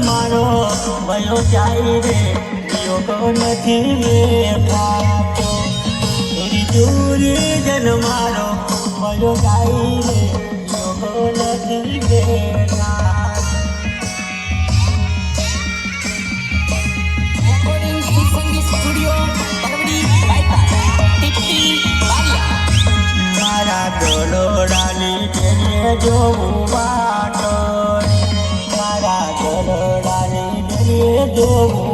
મારો ભયો જાય રે યોગ નથી પાતો ચોરી જન મારો ભયો જાય રે યોગ નથી બેઠા મારા દોલોડાની તેરે જોવું વાટો મારા દોલોડાની તેરે જોવું